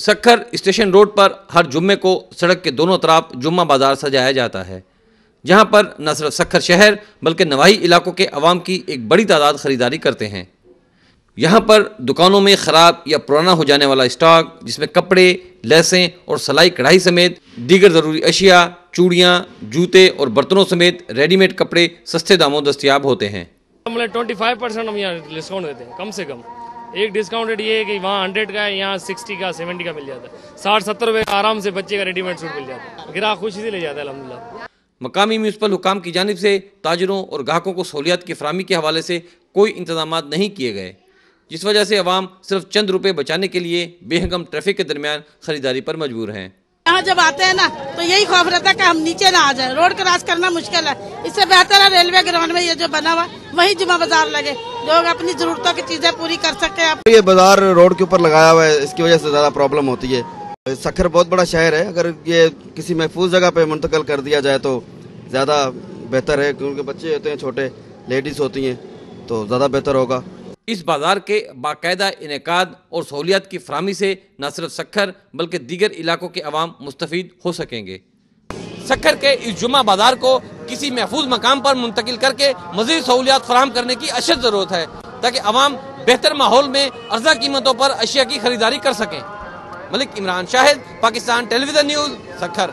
Sukkur station road پر ہر جمعے کو سڑک کے دونوں طرف جمعہ بازار سجایا جاتا ہے، جہاں پر نہ صرف سکھر شہر بلکہ نواحی علاقوں کے عوام کی ایک بڑی تعداد خریداری کرتے ہیں۔ یہاں پر دکانوں میں خراب یا پرانا ہو جانے والا اسٹاک، جس میں کپڑے، لیسیں اور سلائی کڑھائی سمیت دیگر ضروری اشیاء، چوڑیاں، جوتے اور برتنوں سمیت ریڈی میڈ کپڑے سستے داموں دستیاب ہوتے ہیں۔ 25% ہم یہاں ڈسکاؤنٹ دیتے ہیں، کم سے کم ایک ڈسکاؤنٹ ریٹ یہ ہے کہ وہاں 100 کا ہے، یہاں 60 کا 70 کا مل جاتا ہے، 60-70 روپے کا آرام سے بچے کا ریڈی میڈ سوٹ مل جاتا ہے، گراہک خوشی سے لے جاتا ہے الحمدللہ۔ مقامی میونسپل حکام کی جانب سے تاجروں اور گاہکوں کو سہولیات کی فراہمی کے حوالے سے کوئی انتظامات نہیں کیے گئے، جس وجہ سے عوام صرف چند روپے بچانے کے لیے بے ہنگم ٹریفک کے درمیان خریداری پر مجبور ہیں۔ یہاں جب آتے ہیں نا تو یہی خوف رہتا ہے کہ ہم نیچے نہ آ جائیں، روڈ کراس کرنا مشکل ہے، اس سے بہتر ہے ریلوے گراؤنڈ میں یہ جو بنا ہوا وہی جمعہ بازار لگے، لوگ اپنی ضرورتوں کی چیزیں پوری کر سکتے ہیں۔ یہ بازار روڈ کے اوپر لگایا ہوا ہے، اس کی وجہ سے زیادہ پرابلم ہوتی ہے۔ سکھر بہت بڑا شہر ہے، اگر یہ کسی محفوظ جگہ پہ منتقل کر دیا جائے تو زیادہ بہتر ہے، کیونکہ بچے ہوتے ہیں چھوٹے، لیڈیز ہوتی ہیں، تو زیادہ بہتر ہوگا۔ اس بازار کے باقاعدہ انعقاد اور سہولیات کی فراہمی سے نہ صرف سکھر بلکہ دیگر علاقوں کے عوام مستفید ہو سکیں گے۔ سکھر کے اس جمعہ بازار کو کسی محفوظ مقام پر منتقل کر کے مزید سہولیات فراہم کرنے کی اشد ضرورت ہے، تاکہ عوام بہتر ماحول میں ارزاں قیمتوں پر اشیاء کی خریداری کر سکیں۔ ملک عمران شاہد، پاکستان ٹیلی ویژن نیوز، سکھر۔